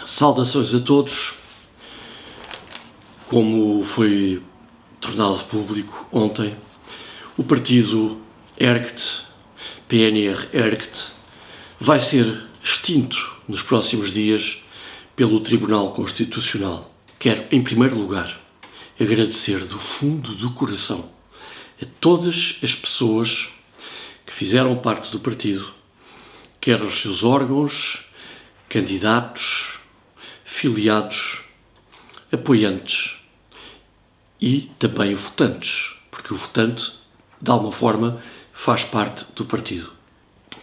Saudações a todos. Como foi tornado público ontem, o partido ERCT, PNR-ERCT, vai ser extinto nos próximos dias pelo Tribunal Constitucional. Quero, em primeiro lugar, agradecer do fundo do coração a todas as pessoas que fizeram parte do partido, quer os seus órgãos, candidatos, filiados, apoiantes e também votantes, porque o votante, de alguma forma, faz parte do partido.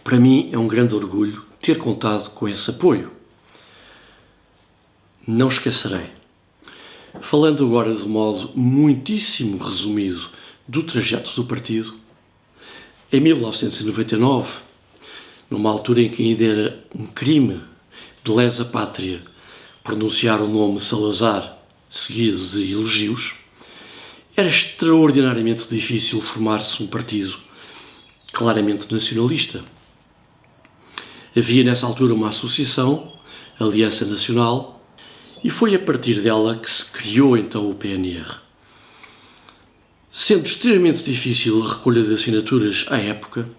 Para mim é um grande orgulho ter contado com esse apoio. Não esquecerei. Falando agora de modo muitíssimo resumido do trajeto do partido, em 1999, numa altura em que ainda era um crime de lesa pátria pronunciar o nome Salazar seguido de elogios, era extraordinariamente difícil formar-se um partido claramente nacionalista. Havia nessa altura uma associação, a Aliança Nacional, e foi a partir dela que se criou então o PNR. Sendo extremamente difícil a recolha de assinaturas à época,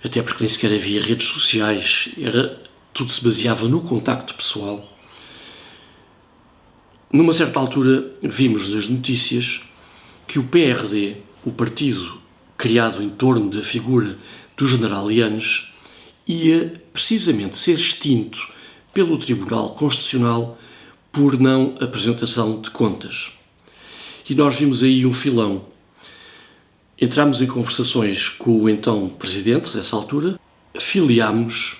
até porque nem sequer havia redes sociais, tudo se baseava no contacto pessoal. Numa certa altura, vimos nas notícias que o PRD, o partido criado em torno da figura do general Yanes, ia precisamente ser extinto pelo Tribunal Constitucional por não apresentação de contas. E nós vimos aí um filão. Entramos em conversações com o então presidente dessa altura, filiámos,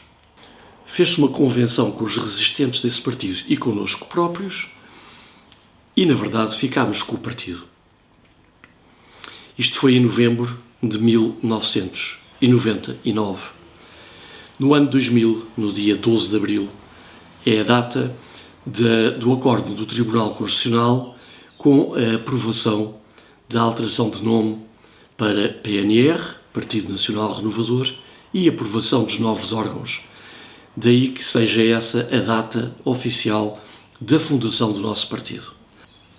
fez-se uma convenção com os resistentes desse partido e connosco próprios, e, na verdade, ficámos com o partido. Isto foi em novembro de 1999. No ano 2000, no dia 12 de abril, é a data do acordo do Tribunal Constitucional com a aprovação da alteração de nome para PNR, Partido Nacional Renovador, e a aprovação dos novos órgãos. Daí que seja essa a data oficial da fundação do nosso partido.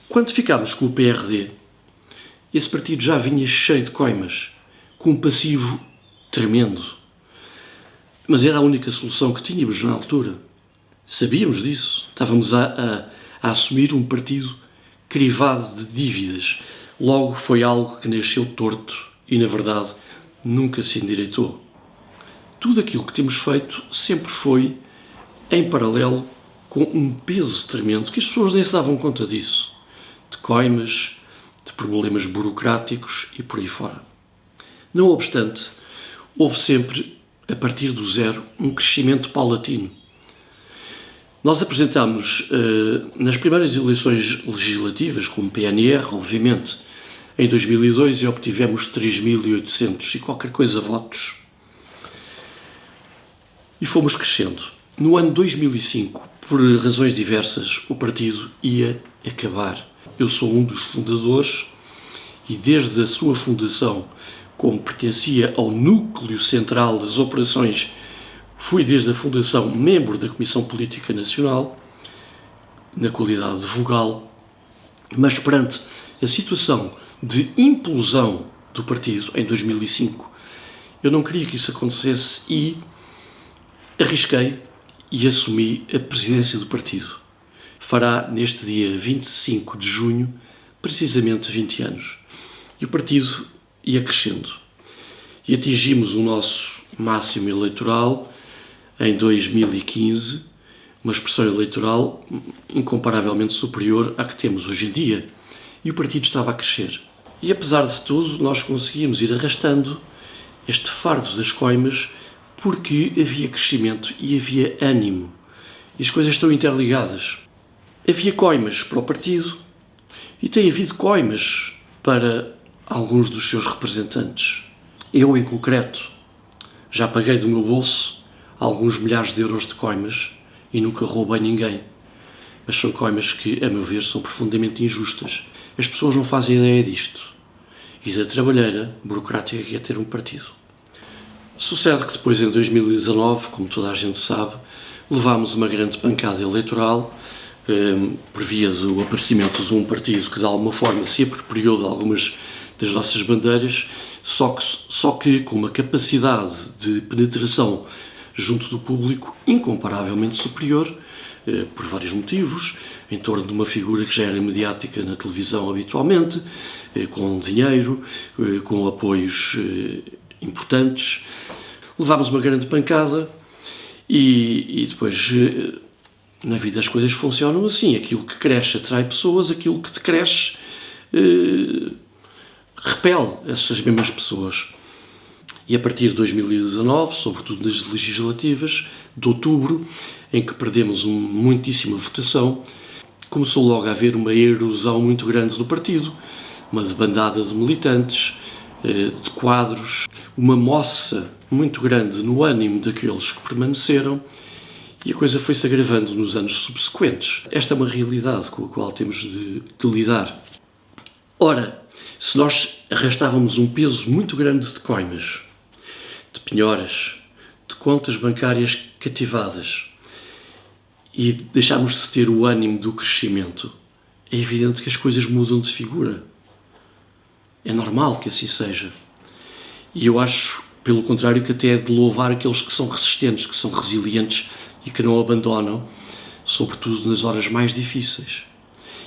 Quando ficámos com o PRD, esse partido já vinha cheio de coimas, com um passivo tremendo. Mas era a única solução que tínhamos na altura. Sabíamos disso. Estávamos a assumir um partido crivado de dívidas. Logo foi algo que nasceu torto e, na verdade, nunca se endireitou. Tudo aquilo que temos feito sempre foi em paralelo com um peso tremendo que as pessoas nem se davam conta disso. De coimas, de problemas burocráticos e por aí fora. Não obstante, houve sempre, a partir do zero, um crescimento paulatino. Nós apresentámos nas primeiras eleições legislativas, como PNR, obviamente, em 2002 e obtivemos 3.800 e qualquer coisa votos. E fomos crescendo. No ano 2005, por razões diversas, o partido ia acabar. Eu sou um dos fundadores e desde a sua fundação, como pertencia ao núcleo central das operações, fui desde a fundação membro da Comissão Política Nacional, na qualidade de vogal, mas perante a situação de implosão do partido em 2005, eu não queria que isso acontecesse e arrisquei e assumi a presidência do partido. Fará neste dia 25 de junho, precisamente 20 anos. E o partido ia crescendo. E atingimos o nosso máximo eleitoral em 2015, uma expressão eleitoral incomparavelmente superior à que temos hoje em dia. E o partido estava a crescer. E apesar de tudo, nós conseguimos ir arrastando este fardo das coimas porque havia crescimento e havia ânimo. E as coisas estão interligadas. Havia coimas para o partido e tem havido coimas para alguns dos seus representantes. Eu, em concreto, já paguei do meu bolso alguns milhares de euros de coimas e nunca roubei ninguém. Mas são coimas que, a meu ver, são profundamente injustas. As pessoas não fazem ideia disto e da trabalheira burocrática que é ter um partido. Sucede que depois, em 2019, como toda a gente sabe, levámos uma grande pancada eleitoral por via do aparecimento de um partido que de alguma forma se apropriou de algumas das nossas bandeiras, só que com uma capacidade de penetração junto do público incomparavelmente superior, por vários motivos, em torno de uma figura que já era mediática na televisão habitualmente, com dinheiro, com apoios importantes. Levámos uma grande pancada e depois, na vida, as coisas funcionam assim. Aquilo que cresce atrai pessoas, aquilo que decresce repele essas mesmas pessoas. E a partir de 2019, sobretudo nas legislativas de outubro, em que perdemos muitíssima votação, começou logo a haver uma erosão muito grande do partido, uma debandada de militantes, de quadros, uma moça muito grande no ânimo daqueles que permaneceram, e a coisa foi-se agravando nos anos subsequentes. Esta é uma realidade com a qual temos de lidar. Ora, se nós arrastávamos um peso muito grande de coimas, de penhoras, de contas bancárias cativadas e deixámos de ter o ânimo do crescimento, é evidente que as coisas mudam de figura. É normal que assim seja. E eu acho, pelo contrário, que até é de louvar aqueles que são resistentes, que são resilientes e que não abandonam, sobretudo nas horas mais difíceis,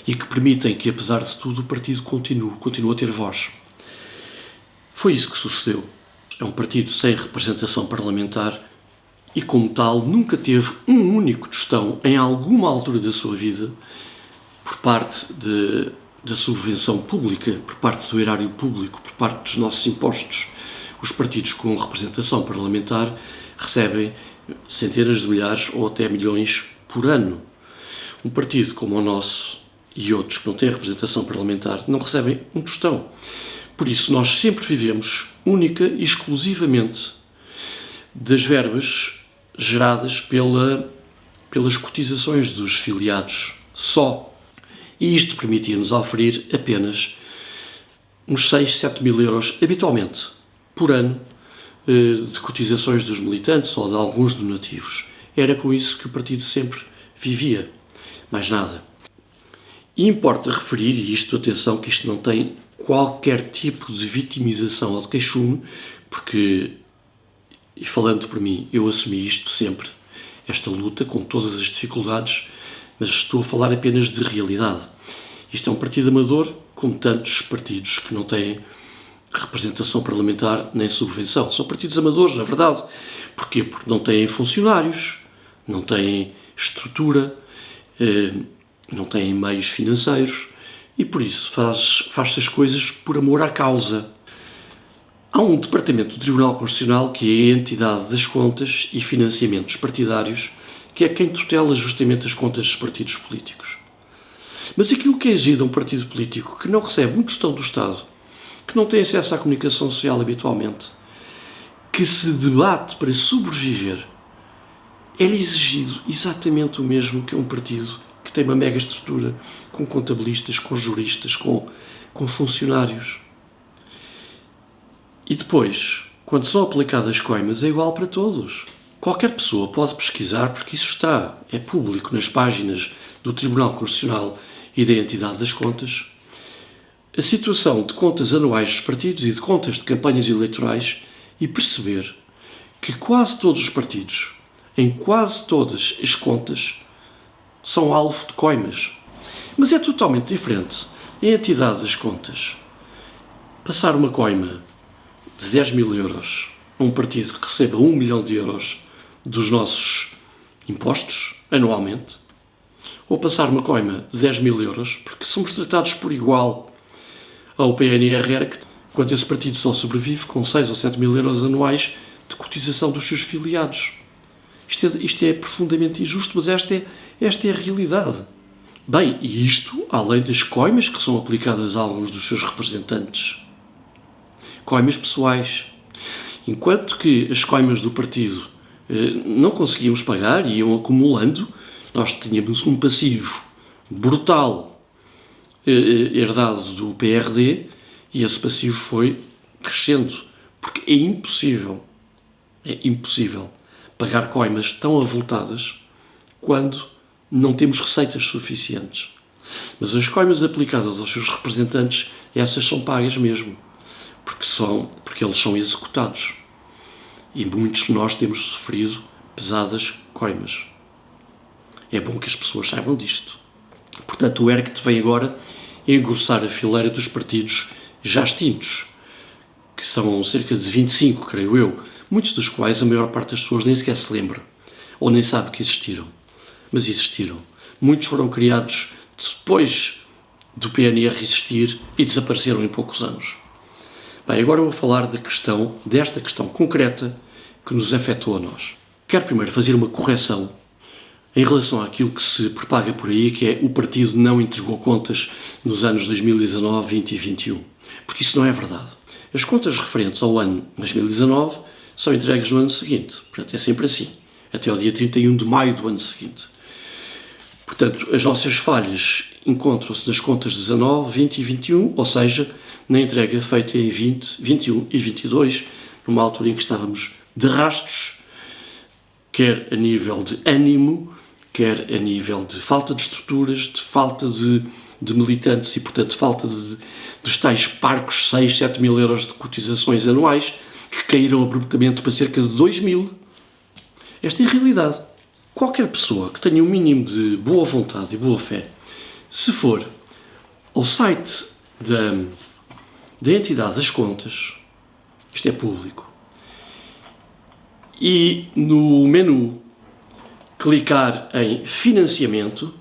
e que permitem que, apesar de tudo, o partido continue a ter voz. Foi isso que sucedeu. É um partido sem representação parlamentar e, como tal, nunca teve um único tostão, em alguma altura da sua vida, por parte da subvenção pública, por parte do erário público, por parte dos nossos impostos. Os partidos com representação parlamentar recebem centenas de milhares ou até milhões por ano. Um partido como o nosso e outros que não têm representação parlamentar não recebem um tostão. Por isso, nós sempre vivemos única e exclusivamente das verbas geradas pelas cotizações dos filiados só. E isto permitia-nos oferir apenas uns 6, 7 mil euros, habitualmente, por ano, de cotizações dos militantes ou de alguns donativos. Era com isso que o partido sempre vivia. Mais nada. E importa referir, e isto, atenção, que isto não tem qualquer tipo de vitimização ou de queixume, porque, e falando por mim, eu assumi isto sempre, esta luta com todas as dificuldades, mas estou a falar apenas de realidade. Isto é um partido amador, como tantos partidos que não têm representação parlamentar nem subvenção. São partidos amadores, na verdade. Porquê? Porque não têm funcionários, não têm estrutura, não têm meios financeiros e, por isso, faz-se as coisas por amor à causa. Há um departamento do Tribunal Constitucional que é a entidade das contas e financiamentos partidários, que é quem tutela justamente as contas dos partidos políticos. Mas aquilo que é exigido a um partido político que não recebe um tostão do Estado, que não tem acesso à comunicação social habitualmente, que se debate para sobreviver, é-lhe exigido exatamente o mesmo que um partido que tem uma mega estrutura, com contabilistas, com juristas, com funcionários. E depois, quando são aplicadas coimas, é igual para todos. Qualquer pessoa pode pesquisar, porque isso é público nas páginas do Tribunal Constitucional e da entidade das contas, a situação de contas anuais dos partidos e de contas de campanhas eleitorais e perceber que quase todos os partidos, em quase todas as contas, são alvo de coimas. Mas é totalmente diferente a entidade das contas passar uma coima de 10 mil euros a um partido que receba 1 milhão de euros dos nossos impostos anualmente, ou passar uma coima de 10 mil euros, porque somos tratados por igual ao PNRR, que, enquanto esse partido só sobrevive com 6 ou 7 mil euros anuais de cotização dos seus filiados. Isto é profundamente injusto, mas esta é a realidade. Bem, e isto, além das coimas que são aplicadas a alguns dos seus representantes. Coimas pessoais. Enquanto que as coimas do partido não conseguíamos pagar e iam acumulando, nós tínhamos um passivo brutal herdado do PRD e esse passivo foi crescendo, porque é impossível pagar coimas tão avultadas quando não temos receitas suficientes. Mas as coimas aplicadas aos seus representantes, essas são pagas mesmo, porque eles são executados. E muitos de nós temos sofrido pesadas coimas. É bom que as pessoas saibam disto. Portanto, o ERCT vem agora engrossar a fileira dos partidos já extintos, que são cerca de 25, creio eu, muitos dos quais a maior parte das pessoas nem sequer se lembra, ou nem sabe que existiram. Mas existiram. Muitos foram criados depois do PNR existir e desapareceram em poucos anos. Bem, agora eu vou falar desta questão concreta que nos afetou a nós. Quero primeiro fazer uma correção em relação àquilo que se propaga por aí, que é o partido não entregou contas nos anos 2019, 20 e 21. Porque isso não é verdade. As contas referentes ao ano 2019 são entregues no ano seguinte. Portanto, é sempre assim, até ao dia 31 de maio do ano seguinte. Portanto, as nossas falhas encontram-se nas contas 19, 20 e 21, ou seja, na entrega feita em 20, 21 e 22, numa altura em que estávamos de rastos, quer a nível de ânimo, quer a nível de falta de estruturas, de falta de militantes e, portanto, falta dos tais parcos 6, 7 mil euros de cotizações anuais, que caíram abruptamente para cerca de 2 mil. Esta é a realidade. Qualquer pessoa que tenha um mínimo de boa vontade e boa fé, se for ao site da entidade das contas, isto é público, e no menu clicar em financiamento,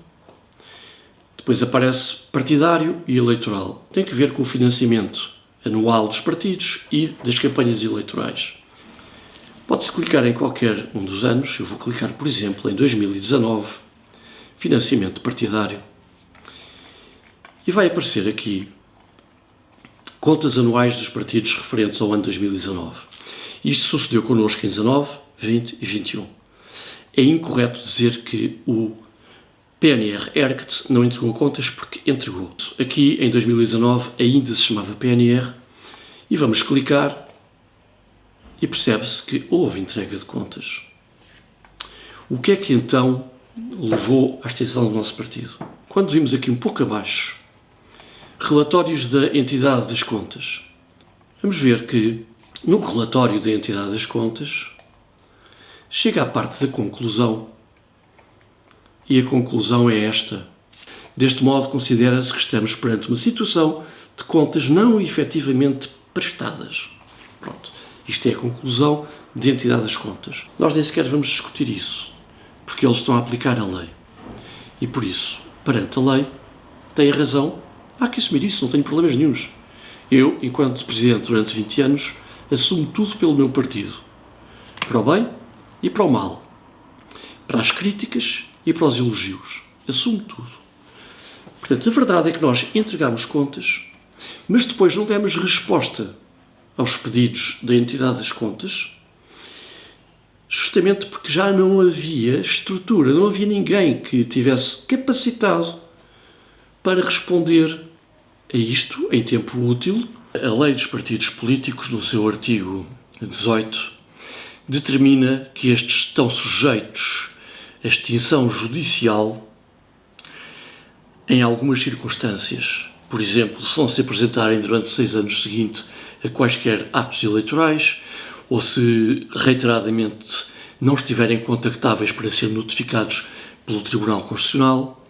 depois aparece partidário e eleitoral. Tem que ver com o financiamento anual dos partidos e das campanhas eleitorais. Pode-se clicar em qualquer um dos anos. Eu vou clicar, por exemplo, em 2019, financiamento partidário, e vai aparecer aqui contas anuais dos partidos referentes ao ano 2019. Isto sucedeu connosco em 19, 20 e 21. É incorreto dizer que o PNR ERCT não entregou contas, porque entregou. Aqui, em 2019, ainda se chamava PNR, e vamos clicar e percebe-se que houve entrega de contas. O que é que então levou à extinção do nosso partido? Quando vimos aqui um pouco abaixo, relatórios da entidade das contas, vamos ver que no relatório da entidade das contas chega à parte da conclusão, e a conclusão é esta. Deste modo, considera-se que estamos perante uma situação de contas não efetivamente prestadas. Pronto. Isto é a conclusão da entidade das contas. Nós nem sequer vamos discutir isso, porque eles estão a aplicar a lei. E por isso, perante a lei, têm razão, há que assumir isso, não tenho problemas nenhuns. Eu, enquanto presidente durante 20 anos, assumo tudo pelo meu partido. Para o bem e para o mal. Para as críticas e para os elogios. Assumo tudo. Portanto, a verdade é que nós entregamos contas, mas depois não demos resposta aos pedidos da entidade das contas, justamente porque já não havia estrutura, não havia ninguém que tivesse capacitado para responder a isto em tempo útil. A lei dos partidos políticos, no seu artigo 18, determina que estes estão sujeitos à extinção judicial em algumas circunstâncias. Por exemplo, se não se apresentarem durante 6 anos seguintes a quaisquer atos eleitorais, ou se reiteradamente não estiverem contactáveis para serem notificados pelo Tribunal Constitucional,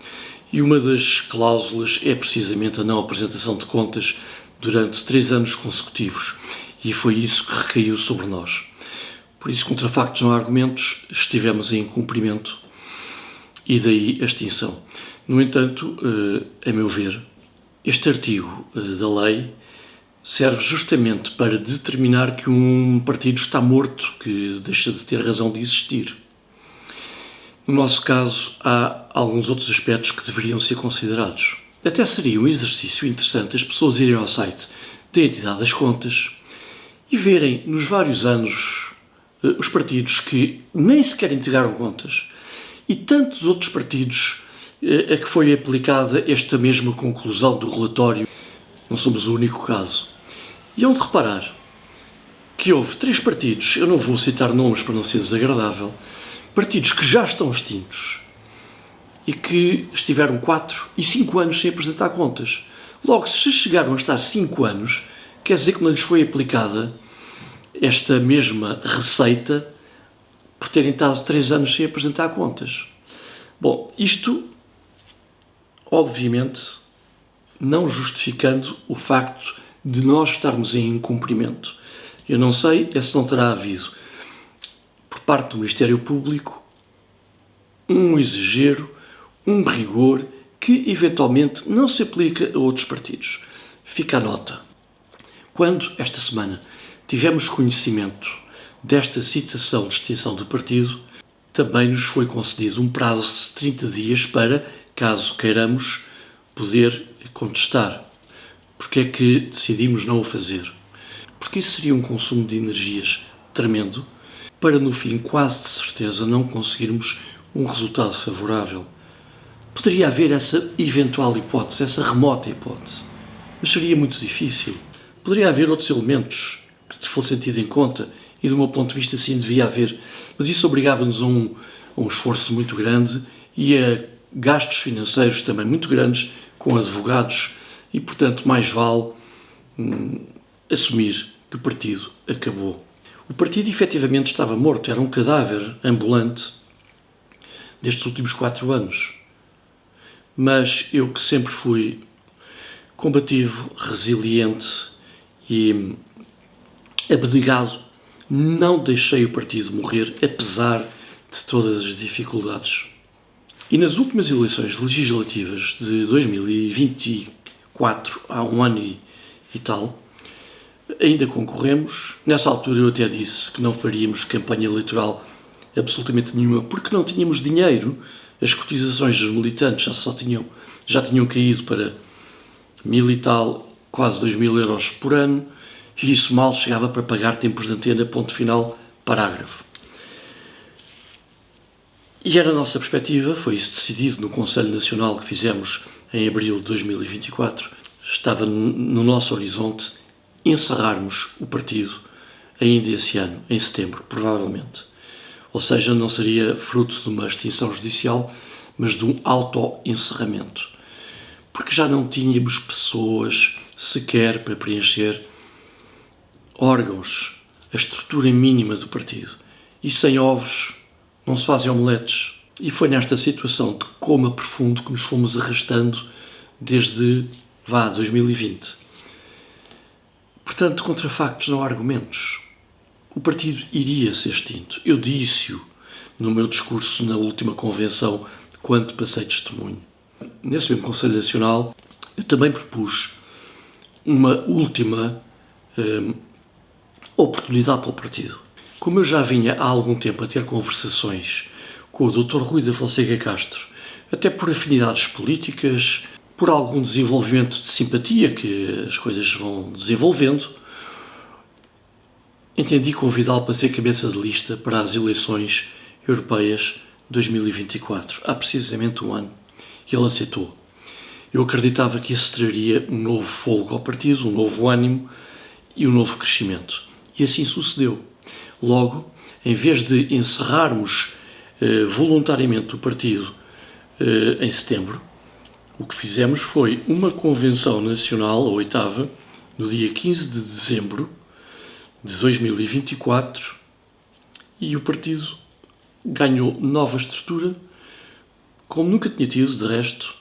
e uma das cláusulas é precisamente a não apresentação de contas durante 3 anos consecutivos, e foi isso que recaiu sobre nós. Por isso, contra factos não há argumentos, estivemos em cumprimento e daí a extinção. No entanto, a meu ver, este artigo da lei serve justamente para determinar que um partido está morto, que deixa de ter razão de existir. No nosso caso, há alguns outros aspectos que deveriam ser considerados. Até seria um exercício interessante as pessoas irem ao site da entidade das contas e verem nos vários anos os partidos que nem sequer entregaram contas e tantos outros partidos a que foi aplicada esta mesma conclusão do relatório. Não somos o único caso. E hão de reparar que houve 3 partidos, eu não vou citar nomes para não ser desagradável, partidos que já estão extintos e que estiveram 4 e 5 anos sem apresentar contas. Logo, se chegaram a estar 5 anos, quer dizer que não lhes foi aplicada esta mesma receita por terem estado 3 anos sem apresentar contas. Bom, isto, obviamente, não justificando o facto de nós estarmos em incumprimento. Eu não sei se não terá havido, por parte do Ministério Público, um exagero, um rigor que, eventualmente, não se aplica a outros partidos. Fica a nota. Quando, esta semana, tivemos conhecimento desta citação de extinção do partido, também nos foi concedido um prazo de 30 dias para, caso queiramos, poder contestar. Porque é que decidimos não o fazer? Porque isso seria um consumo de energias tremendo, para no fim, quase de certeza, não conseguirmos um resultado favorável. Poderia haver essa eventual hipótese, essa remota hipótese, mas seria muito difícil. Poderia haver outros elementos que fossem tidos em conta e, do meu ponto de vista, sim, devia haver, mas isso obrigava-nos a um esforço muito grande e a gastos financeiros também muito grandes com advogados e, portanto, mais vale assumir que o partido acabou. O partido efetivamente estava morto, era um cadáver ambulante destes últimos 4 anos. Mas eu, que sempre fui combativo, resiliente e abnegado, não deixei o partido morrer, apesar de todas as dificuldades. E nas últimas eleições legislativas de 2024, há um ano e tal, ainda concorremos. Nessa altura eu até disse que não faríamos campanha eleitoral absolutamente nenhuma, porque não tínhamos dinheiro. As cotizações dos militantes já tinham caído para 1.000 e tal, quase 2.000 euros por ano, e isso mal chegava para pagar tempos de antena, ponto final, parágrafo. E era a nossa perspectiva, foi isso decidido no Conselho Nacional que fizemos em abril de 2024, estava no nosso horizonte encerrarmos o partido ainda esse ano, em setembro, provavelmente. Ou seja, não seria fruto de uma extinção judicial, mas de um auto-encerramento. Porque já não tínhamos pessoas sequer para preencher órgãos, a estrutura mínima do partido. E sem ovos não se fazem omeletes. E foi nesta situação de coma profundo que nos fomos arrastando desde 2020. Portanto, contra factos não há argumentos. O partido iria ser extinto. Eu disse-o no meu discurso na última convenção, quando passei testemunho. Nesse mesmo Conselho Nacional, eu também propus uma última oportunidade para o partido. Como eu já vinha há algum tempo a ter conversações com o Dr. Rui da Fonseca Castro, até por afinidades políticas, por algum desenvolvimento de simpatia que as coisas vão desenvolvendo, entendi convidá-lo para ser cabeça de lista para as eleições europeias 2024, há precisamente um ano, e ele aceitou. Eu acreditava que isso traria um novo fôlego ao partido, um novo ânimo e um novo crescimento. E assim sucedeu. Logo, em vez de encerrarmos voluntariamente o partido em setembro, o que fizemos foi uma convenção nacional, a 8ª, no dia 15 de dezembro de 2024, e o partido ganhou nova estrutura, como nunca tinha tido, de resto.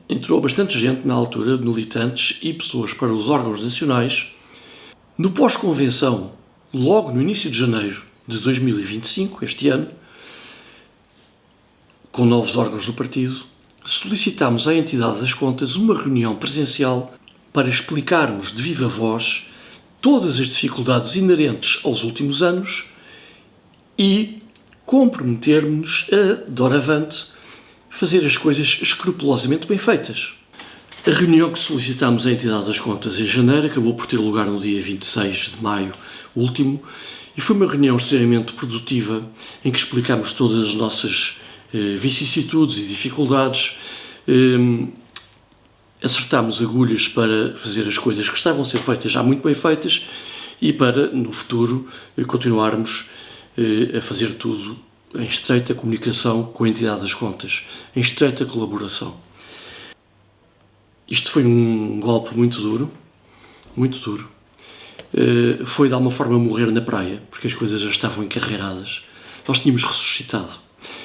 Entrou bastante gente na altura, militantes e pessoas para os órgãos nacionais. No pós-convenção, logo no início de janeiro de 2025, este ano, com novos órgãos do partido, solicitámos à entidade das contas uma reunião presencial para explicarmos de viva voz todas as dificuldades inerentes aos últimos anos e comprometermos a, doravante, fazer as coisas escrupulosamente bem feitas. A reunião que solicitámos à entidade das contas em janeiro acabou por ter lugar no dia 26 de maio último e foi uma reunião extremamente produtiva em que explicámos todas as nossas vicissitudes e dificuldades, acertámos agulhas para fazer as coisas que estavam a ser feitas já muito bem feitas e para, no futuro, continuarmos a fazer tudo em estreita comunicação com a entidade das contas, em estreita colaboração. Isto foi um golpe muito duro, muito duro. Foi de alguma forma morrer na praia, porque as coisas já estavam encarreiradas. Nós tínhamos ressuscitado.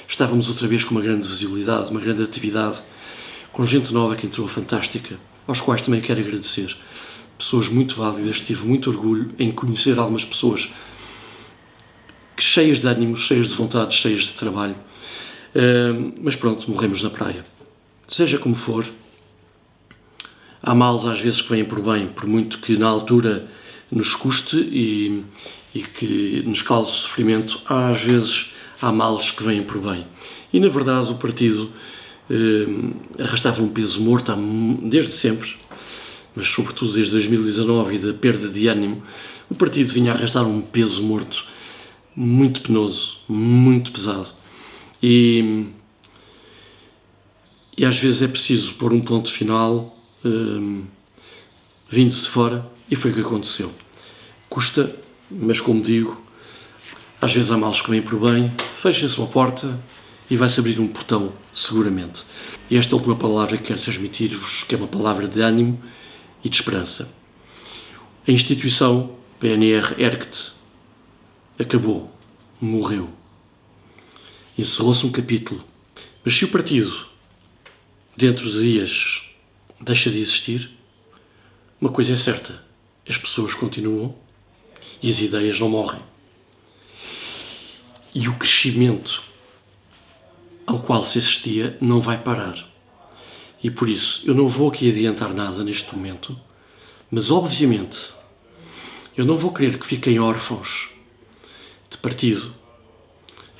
Estávamos outra vez com uma grande visibilidade, uma grande atividade, com gente nova que entrou fantástica, aos quais também quero agradecer. Pessoas muito válidas, tive muito orgulho em conhecer algumas pessoas que cheias de ânimo, cheias de vontade, cheias de trabalho. Mas pronto, morremos na praia. Seja como for, há males às vezes que vêm por bem, por muito que na altura nos custe e que nos cause sofrimento, às vezes há males que vêm por bem. E na verdade o partido arrastava um peso morto desde sempre, mas sobretudo desde 2019 e da perda de ânimo, o partido vinha a arrastar um peso morto muito penoso, muito pesado. E às vezes é preciso pôr um ponto final vindo de fora, e foi o que aconteceu. Custa, mas como digo, às vezes há males que vêm por bem, fecha-se uma porta e vai-se abrir um portão, seguramente. E esta última palavra que quero transmitir-vos, que é uma palavra de ânimo e de esperança. A instituição PNR-ERCT acabou, morreu. Encerrou-se um capítulo. Mas se o partido, dentro de dias, deixa de existir, uma coisa é certa, as pessoas continuam e as ideias não morrem. E o crescimento ao qual se assistia não vai parar. E por isso, eu não vou aqui adiantar nada neste momento, mas obviamente, eu não vou querer que fiquem órfãos de partido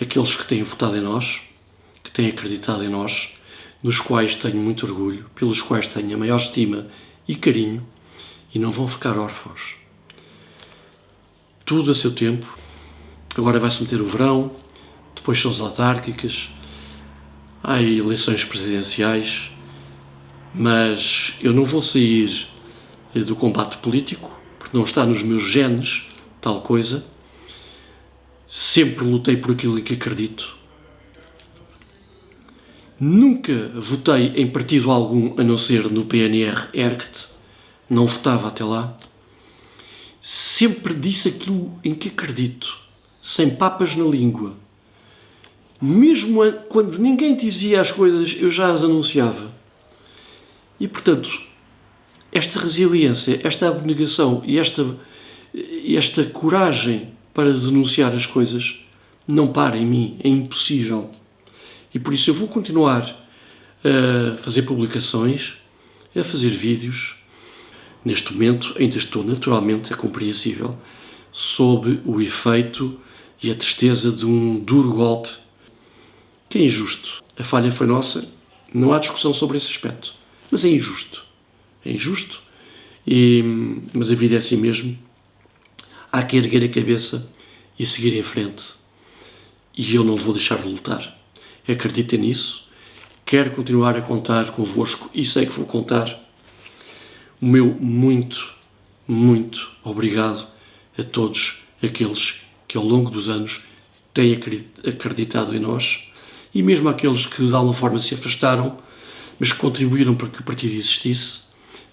aqueles que têm votado em nós, que têm acreditado em nós, nos quais tenho muito orgulho, pelos quais tenho a maior estima e carinho, e não vão ficar órfãos. Tudo a seu tempo. Agora vai-se meter o verão, depois são as autárquicas, há eleições presidenciais, mas eu não vou sair do combate político, porque não está nos meus genes tal coisa. Sempre lutei por aquilo em que acredito. Nunca votei em partido algum, a não ser no PNR-ERCT. Não votava até lá. Sempre disse aquilo em que acredito, sem papas na língua. Mesmo quando ninguém dizia as coisas, eu já as anunciava. E, portanto, esta resiliência, esta abnegação e esta coragem para denunciar as coisas não para em mim, é impossível. E por isso eu vou continuar a fazer publicações, a fazer vídeos. Neste momento ainda estou naturalmente, é compreensível, sob o efeito e a tristeza de um duro golpe que é injusto. A falha foi nossa, não há discussão sobre esse aspecto, mas é injusto. É injusto, mas a vida é assim mesmo. Há que erguer a cabeça e seguir em frente. E eu não vou deixar de lutar. Acreditem nisso. Quero continuar a contar convosco e sei que vou contar. O meu muito, muito obrigado a todos aqueles que ao longo dos anos têm acreditado em nós, e mesmo aqueles que de alguma forma se afastaram, mas que contribuíram para que o partido existisse,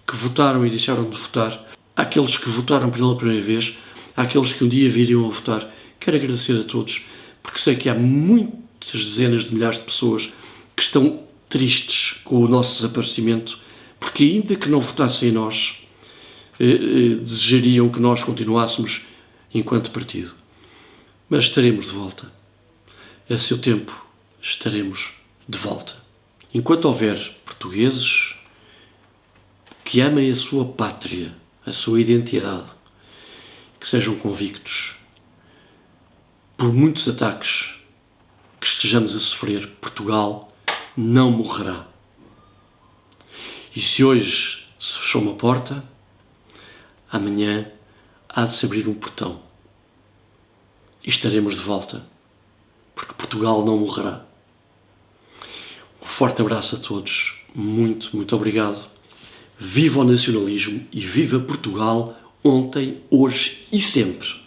que votaram e deixaram de votar, àqueles que votaram pela primeira vez, àqueles que um dia viriam a votar. Quero agradecer a todos, porque sei que há muitas dezenas de milhares de pessoas que estão tristes com o nosso desaparecimento, porque ainda que não votassem em nós, desejariam que nós continuássemos enquanto partido. Mas estaremos de volta. A seu tempo estaremos de volta. Enquanto houver portugueses que amem a sua pátria, a sua identidade, que sejam convictos, por muitos ataques que estejamos a sofrer, Portugal não morrerá. E se hoje se fechou uma porta, amanhã há de se abrir um portão. E estaremos de volta, porque Portugal não morrerá. Um forte abraço a todos, muito, muito obrigado. Viva o nacionalismo e viva Portugal, ontem, hoje e sempre.